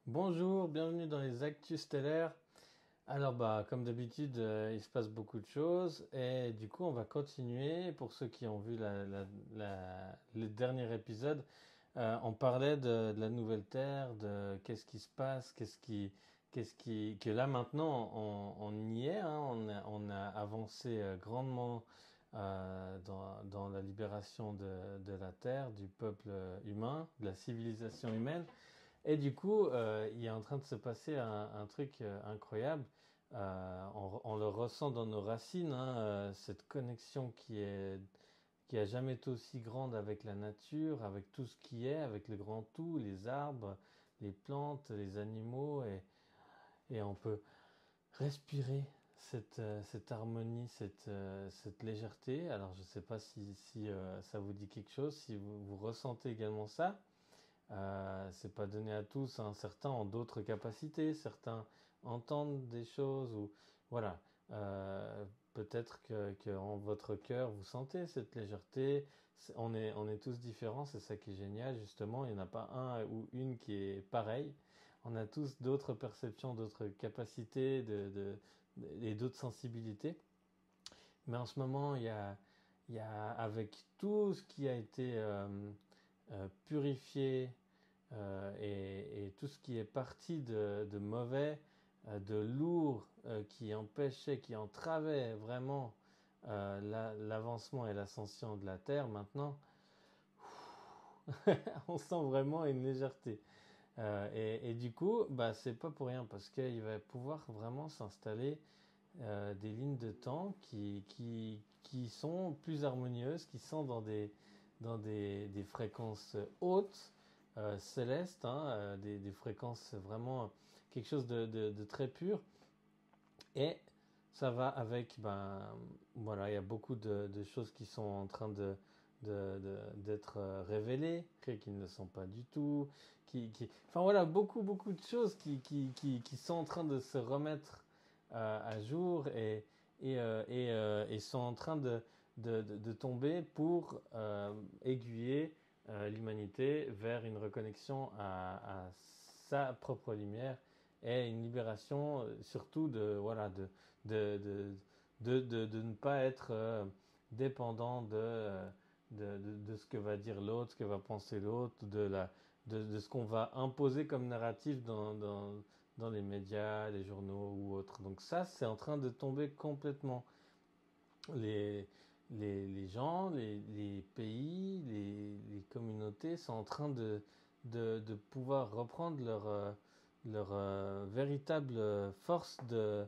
Bonjour, bienvenue dans les Actus Stellaires. Alors comme d'habitude, il se passe beaucoup de choses et du coup on va continuer. Pour ceux qui ont vu le dernier épisode, on parlait de la nouvelle Terre, de qu'est-ce qui se passe, que là maintenant on y est, hein, on a avancé grandement dans la libération de la Terre, du peuple humain, de la civilisation humaine. Et du coup, il est en train de se passer un truc incroyable. On le ressent dans nos racines, hein, cette connexion qui a jamais été aussi grande avec la nature, avec tout ce qui est, avec le grand tout, les arbres, les plantes, les animaux, et on peut respirer cette harmonie, cette légèreté. Alors, je ne sais pas si ça vous dit quelque chose, si vous ressentez également ça. C'est pas donné à tous, hein. Certains ont d'autres capacités, certains entendent des choses ou voilà. Peut-être que en votre cœur vous sentez cette légèreté. On est tous différents, c'est ça qui est génial justement. Il n'y en a pas un ou une qui est pareil. On a tous d'autres perceptions, d'autres capacités et d'autres sensibilités. Mais en ce moment, il y a avec tout ce qui a été purifié, et tout ce qui est parti de mauvais, de lourd, qui empêchait, qui entravait vraiment l'avancement et l'ascension de la Terre, maintenant, on sent vraiment une légèreté. Et du coup, c'est pas pour rien, parce qu'il va pouvoir vraiment s'installer des lignes de temps qui sont plus harmonieuses, qui sont dans des fréquences hautes, célestes, hein, des fréquences vraiment quelque chose de très pur. Et ça va avec, voilà, il y a beaucoup de choses qui sont en train d'être révélées, qui ne le sont pas du tout, enfin voilà, beaucoup de choses qui sont en train de se remettre à jour et sont en train de tomber pour aiguiller l'humanité vers une reconnexion à sa propre lumière et une libération surtout voilà, de ne pas être dépendant de ce que va dire l'autre, ce que va penser l'autre, de ce qu'on va imposer comme narratif dans les médias, les journaux ou autres. Donc ça, c'est en train de tomber complètement. Les, les gens, les pays, les communautés sont en train de pouvoir reprendre leur véritable force de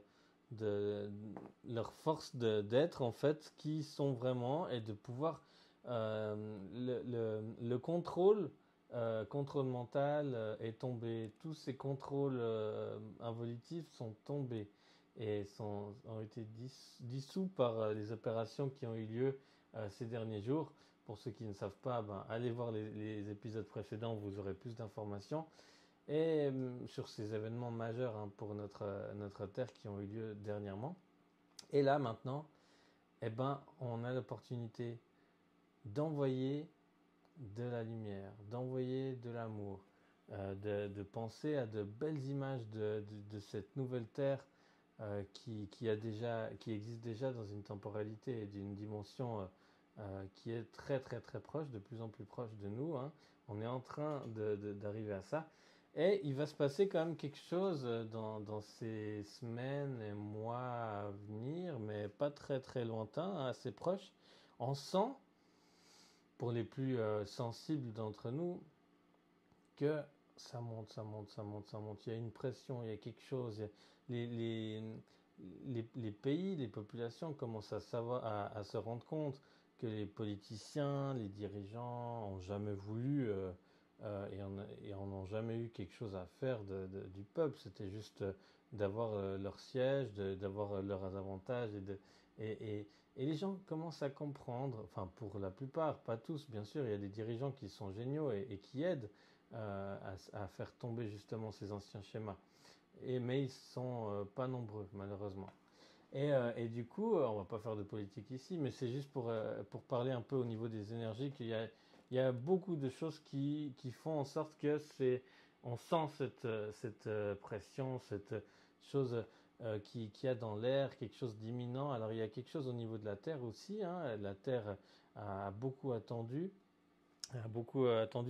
leur force d'être en fait, qui sont vraiment, et de pouvoir le contrôle mental est tombé, tous ces contrôles involutifs sont tombés et ont été dissous par les opérations qui ont eu lieu ces derniers jours. Pour ceux qui ne savent pas, allez voir les épisodes précédents, vous aurez plus d'informations. Et sur ces événements majeurs, hein, pour notre Terre qui ont eu lieu dernièrement. Et là, maintenant, on a l'opportunité d'envoyer de la lumière, d'envoyer de l'amour, de penser à de belles images de cette nouvelle Terre qui existe déjà dans une temporalité et d'une dimension qui est très très très proche, de plus en plus proche de nous, hein. On est en train d'arriver à ça. Et il va se passer quand même quelque chose dans ces semaines et mois à venir, mais pas très très lointain, hein, assez proche. On sent, pour les plus sensibles d'entre nous, que ça monte, ça monte, ça monte, ça monte. Il y a une pression, il y a quelque chose. Les, les, les pays, les populations commencent à se rendre compte que les politiciens, les dirigeants ont jamais voulu et en ont jamais eu quelque chose à faire du peuple. C'était juste d'avoir leur siège, d'avoir leurs avantages et les gens commencent à comprendre, enfin pour la plupart, pas tous bien sûr, il y a des dirigeants qui sont géniaux et qui aident à faire tomber justement ces anciens schémas. Mais ils sont pas nombreux malheureusement. Et du coup, on va pas faire de politique ici, mais c'est juste pour parler un peu au niveau des énergies qu'il y a beaucoup de choses qui font en sorte que on sent cette pression, cette chose qui a dans l'air, quelque chose d'imminent. Alors il y a quelque chose au niveau de la Terre aussi, hein. La Terre a beaucoup attendu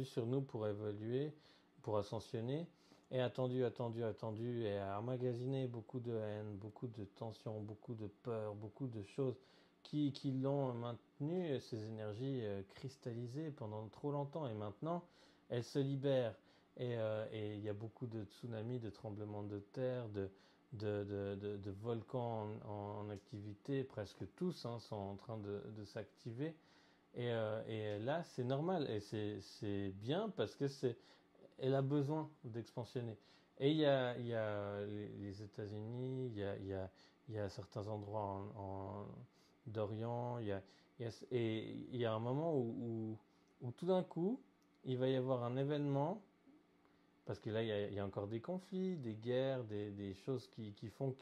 sur nous pour évoluer, pour ascensionner, et attendu, et a emmagasiné beaucoup de haine, beaucoup de tension, beaucoup de peur, beaucoup de choses qui l'ont maintenu, ces énergies cristallisées pendant trop longtemps, et maintenant elles se libèrent. Et il y a beaucoup de tsunamis, de tremblements de terre, de volcans en activité, presque tous sont en train de s'activer. Et là, c'est normal et c'est bien parce que elle a besoin d'expansionner. Et il y a les États-Unis, il y a certains endroits d'Orient, et il y a un moment où tout d'un coup, il va y avoir un événement, parce que là, il y a encore des conflits, des guerres, des choses qui font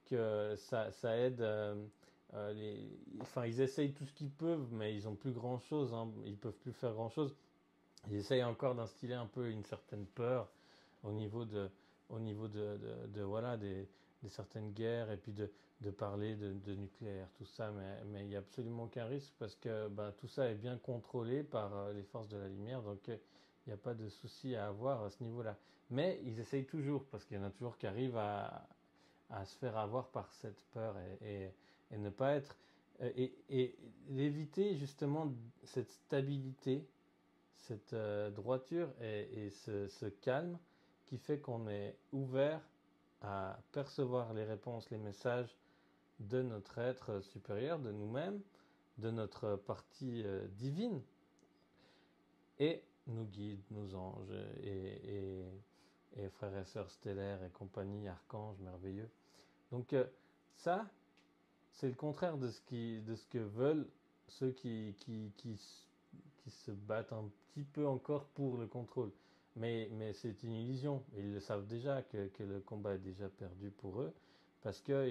que ça aide. Enfin, ils essayent tout ce qu'ils peuvent, mais ils ont plus grand chose. Hein, ils peuvent plus faire grand chose. Ils essayent encore d'instiller un peu une certaine peur au niveau voilà des certaines guerres et puis de parler de nucléaire, tout ça. Mais il n'y a absolument aucun risque parce que bah, tout ça est bien contrôlé par les forces de la lumière. Donc il n'y a pas de souci à avoir à ce niveau-là. Mais ils essayent toujours parce qu'il y en a toujours qui arrivent à se faire avoir par cette peur et ne pas être et éviter justement cette stabilité, cette droiture et ce calme qui fait qu'on est ouvert à percevoir les réponses, les messages de notre être supérieur, de nous-mêmes, de notre partie divine et nos guides, nos anges et frères et sœurs stellaires et compagnie, archanges merveilleux. Donc ça, c'est le contraire de ce que veulent ceux qui se battent un petit peu encore pour le contrôle. Mais c'est une illusion. Et ils le savent déjà que le combat est déjà perdu pour eux. Parce que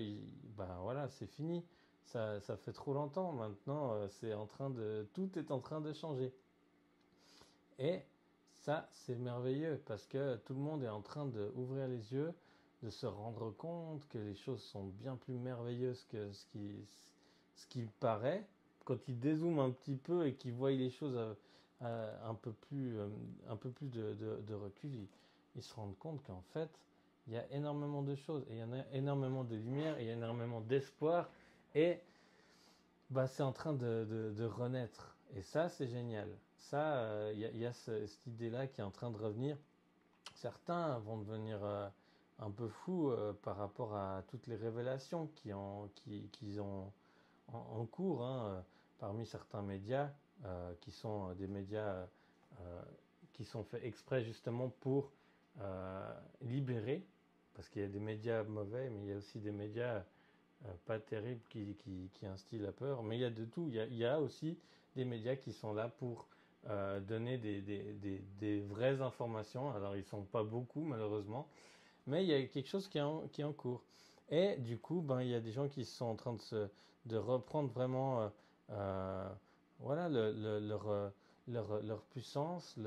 ben voilà, c'est fini. Ça fait trop longtemps. Maintenant, tout est en train de changer. Et ça, c'est merveilleux parce que tout le monde est en train d'ouvrir les yeux, de se rendre compte que les choses sont bien plus merveilleuses que ce qui paraît. Quand ils dézooment un petit peu et qu'ils voient les choses un peu plus de recul, ils se rendent compte qu'en fait, il y a énormément de choses et il y en a énormément de lumière et il y a énormément d'espoir et bah, c'est en train de renaître. Et ça, c'est génial. Ça, il y a cette idée-là qui est en train de revenir. Certains vont devenir un peu fous par rapport à toutes les révélations qu'ils ont en cours parmi certains médias qui sont des médias euh, qui sont faits exprès justement pour libérer, parce qu'il y a des médias mauvais, mais il y a aussi des médias pas terribles qui instillent la peur. Mais il y a de tout. Il y a aussi des médias qui sont là pour donner des vraies informations. Alors ils ne sont pas beaucoup malheureusement, mais il y a quelque chose qui est en cours. Et du coup, ben, il y a des gens qui sont en train de reprendre vraiment euh, voilà, leur puissance,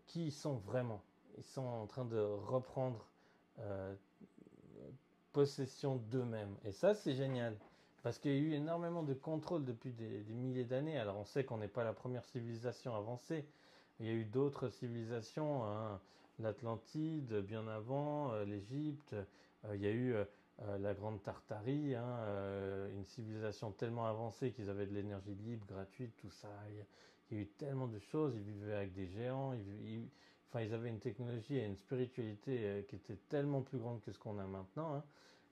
qui ils sont vraiment. Ils sont en train de reprendre euh, possession d'eux-mêmes. Et ça, c'est génial. Parce qu'il y a eu énormément de contrôle depuis des milliers d'années. Alors on sait qu'on n'est pas la première civilisation avancée. Il y a eu d'autres civilisations, hein, l'Atlantide bien avant, l'Égypte. Il y a eu la Grande Tartarie, hein, une civilisation tellement avancée qu'ils avaient de l'énergie libre, gratuite, tout ça. Il y a eu tellement de choses. Ils vivaient avec des géants. Enfin, ils avaient une technologie et une spiritualité qui était tellement plus grande que ce qu'on a maintenant. Hein.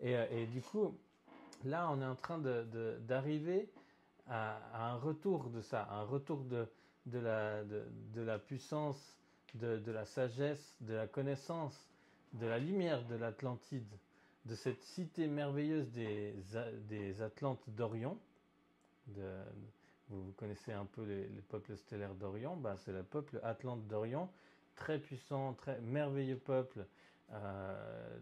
Et du coup, là, on est en train d'arriver à un retour de ça, un retour de la puissance, de la sagesse, de la connaissance, de la lumière de l'Atlantide, de cette cité merveilleuse des Atlantes d'Orion. De, vous connaissez un peu les peuples stellaires d'Orion, bah, c'est le peuple Atlante d'Orion, très puissant, très merveilleux peuple, euh,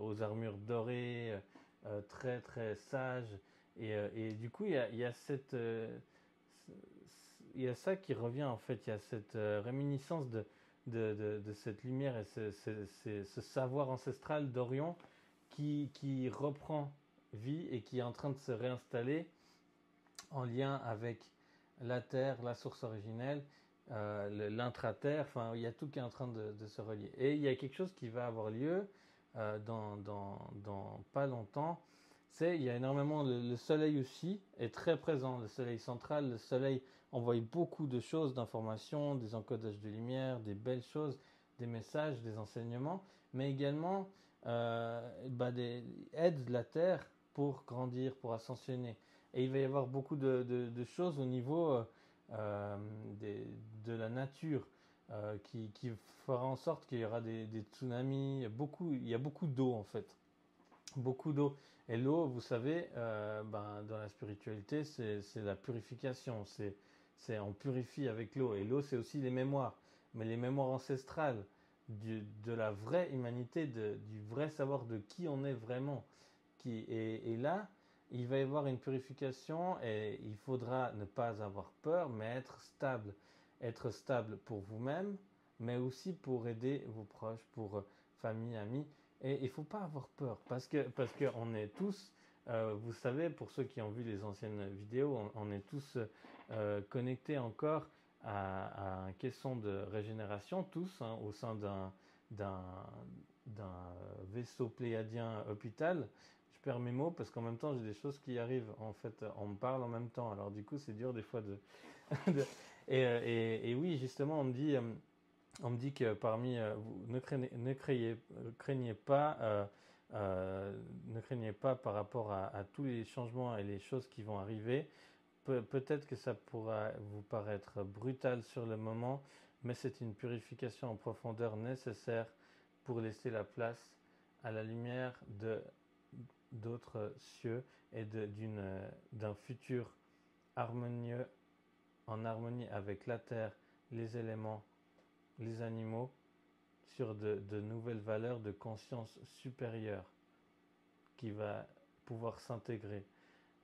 aux armures dorées, très très sage. Et du coup, il y a il y a ça qui revient en fait. Il y a cette réminiscence de cette lumière et ce savoir ancestral d'Orion qui reprend vie et qui est en train de se réinstaller en lien avec la Terre, la source originelle, l'intra-terre, enfin il y a tout qui est en train de se relier. Et il y a quelque chose qui va avoir lieu dans pas longtemps, c'est il y a énormément, le soleil aussi est très présent, le soleil central, le soleil envoie beaucoup de choses, d'informations, des encodages de lumière, des belles choses, des messages, des enseignements, mais également aide la Terre pour grandir, pour ascensionner. Et il va y avoir beaucoup de choses au niveau euh, des, de la nature qui fera en sorte qu'il y aura des tsunamis. Il y a beaucoup d'eau en fait. Beaucoup d'eau. Et l'eau, vous savez, dans la spiritualité, c'est la purification. On purifie avec l'eau. Et l'eau, c'est aussi les mémoires. Mais les mémoires ancestrales de la vraie humanité, du vrai savoir de qui on est vraiment. Et là, il va y avoir une purification et il faudra ne pas avoir peur, mais être stable. Être stable pour vous-même, mais aussi pour aider vos proches, pour famille, amis. Et il ne faut pas avoir peur parce que on est tous, vous savez, pour ceux qui ont vu les anciennes vidéos, on est tous connectés encore à un caisson de régénération, tous, hein, au sein d'un vaisseau pléiadien hôpital. Je perds mes mots parce qu'en même temps j'ai des choses qui arrivent. En fait, on me parle en même temps. Alors du coup, c'est dur des fois de et oui, justement, on me dit que parmi vous craignez pas, ne craignez pas par rapport à tous les changements et les choses qui vont arriver. Peut-être que ça pourra vous paraître brutal sur le moment, mais c'est une purification en profondeur nécessaire pour laisser la place à la lumière d'autres cieux et d'un futur harmonieux, en harmonie avec la terre, les éléments, les animaux, sur de nouvelles valeurs de conscience supérieure qui va pouvoir s'intégrer.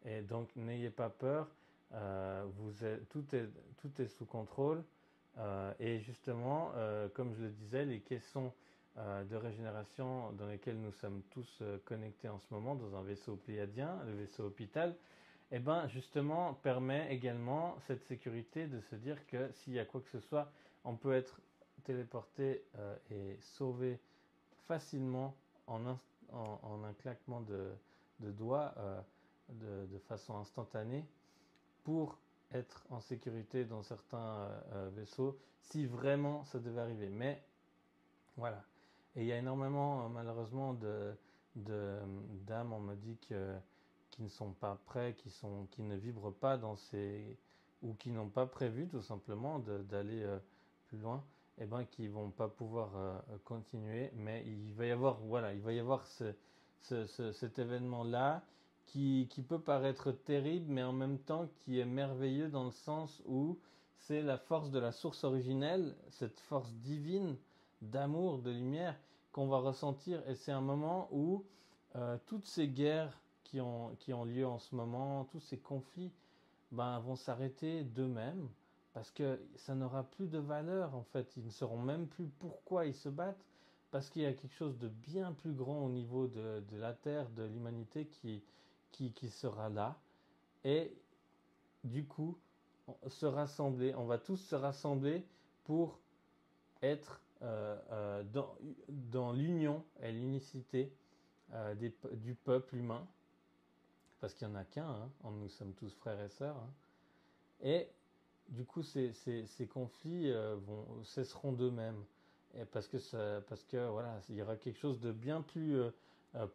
Et donc n'ayez pas peur, tout est sous contrôle. Et justement, comme je le disais, les caissons de régénération dans lesquels nous sommes tous connectés en ce moment dans un vaisseau pléiadien, le vaisseau hôpital, et ben justement permet également cette sécurité de se dire que s'il y a quoi que ce soit, on peut être téléporté et sauvé facilement en un claquement de doigts de façon instantanée pour être en sécurité dans certains vaisseaux si vraiment ça devait arriver. Mais voilà. Et il y a énormément malheureusement d'âmes, on me dit qui ne sont pas prêts, qui ne vibrent pas dans ces ou qui n'ont pas prévu tout simplement d'aller plus loin, et ben qui vont pas pouvoir continuer. Mais il va y avoir cet événement là qui peut paraître terrible, mais en même temps qui est merveilleux dans le sens où c'est la force de la source originelle, cette force divine d'amour, de lumière qu'on va ressentir. Et c'est un moment où toutes ces guerres qui ont lieu en ce moment, tous ces conflits, vont s'arrêter d'eux-mêmes parce que ça n'aura plus de valeur en fait. Ils ne sauront même plus pourquoi ils se battent parce qu'il y a quelque chose de bien plus grand au niveau de la Terre, de l'humanité qui sera là. Et du coup, on va tous se rassembler pour être dans l'union et l'unicité du peuple humain, parce qu'il n'y en a qu'un, hein, nous sommes tous frères et sœurs, hein. Et du coup, ces conflits cesseront d'eux-mêmes. Et parce que voilà, il y aura quelque chose de bien plus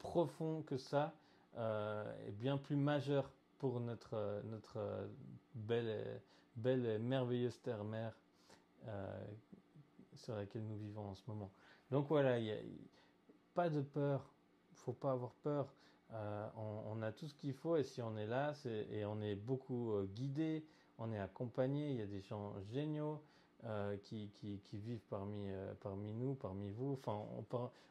profond que ça, et bien plus majeur pour notre belle et merveilleuse terre-mère euh, sur laquelle nous vivons en ce moment. Donc voilà, pas de peur, il ne faut pas avoir peur. On a tout ce qu'il faut et si on est là, et on est beaucoup guidé, on est accompagné, il y a des gens géniaux qui vivent parmi nous, parmi vous. Enfin,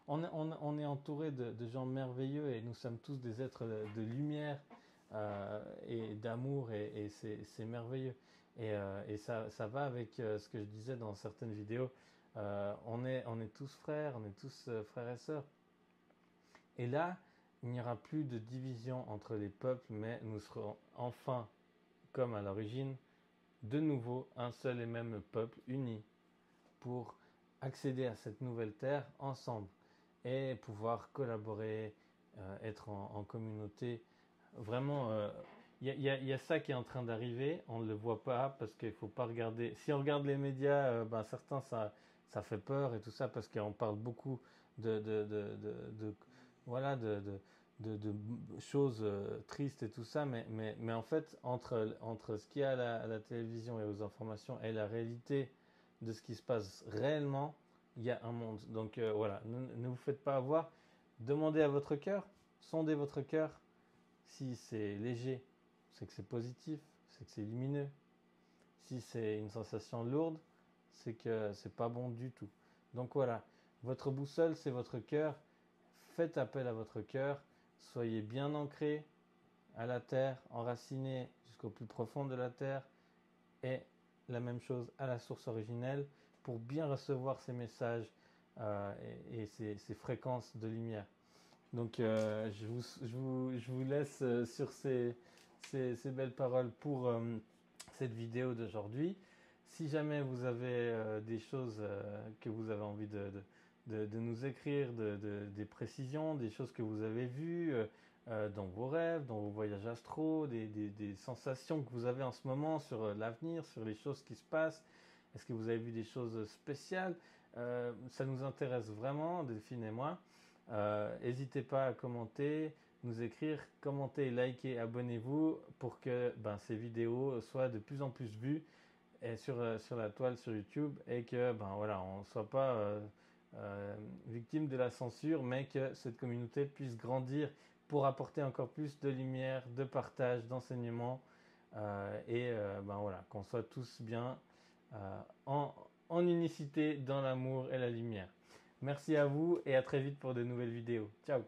on est entouré de gens merveilleux et nous sommes tous des êtres de lumière et d'amour et c'est merveilleux. Et ça va avec ce que je disais dans certaines vidéos. On est tous frères, on est tous frères et sœurs. Et là, il n'y aura plus de division entre les peuples, mais nous serons enfin, comme à l'origine, de nouveau un seul et même peuple uni pour accéder à cette nouvelle terre ensemble et pouvoir collaborer, être en communauté. Vraiment, y a ça qui est en train d'arriver. On ne le voit pas parce qu'il ne faut pas regarder. Si on regarde les médias, ben certains ça fait peur et tout ça parce qu'on parle beaucoup de, de, de, de voilà de choses tristes et tout ça, mais en fait entre ce qu'il y a à la télévision et aux informations et la réalité de ce qui se passe réellement, il y a un monde. Donc voilà, ne vous faites pas avoir. Demandez à votre cœur, sondez votre cœur. Si c'est léger, c'est que c'est positif, c'est que c'est lumineux. Si c'est une sensation lourde, c'est que c'est pas bon du tout. Donc voilà, votre boussole, c'est votre cœur. Faites appel à votre cœur. Soyez bien ancrés à la terre, enracinés jusqu'au plus profond de la terre. Et la même chose à la source originelle pour bien recevoir ces messages et ces fréquences de lumière. Donc je vous laisse sur ces belles paroles pour cette vidéo d'aujourd'hui. Si jamais vous avez des choses que vous avez envie de nous écrire, des précisions, des choses que vous avez vues dans vos rêves, dans vos voyages astraux, des sensations que vous avez en ce moment sur l'avenir, sur les choses qui se passent, est-ce que vous avez vu des choses spéciales? Ça nous intéresse vraiment, Delphine et moi. N'hésitez pas à commenter, nous écrire, commenter, liker, abonnez-vous pour que ces vidéos soient de plus en plus vues et sur la toile sur YouTube et que voilà, on ne soit pas victime de la censure, mais que cette communauté puisse grandir pour apporter encore plus de lumière, de partage, d'enseignement voilà, qu'on soit tous bien en unicité dans l'amour et la lumière. Merci à vous et à très vite pour de nouvelles vidéos. Ciao!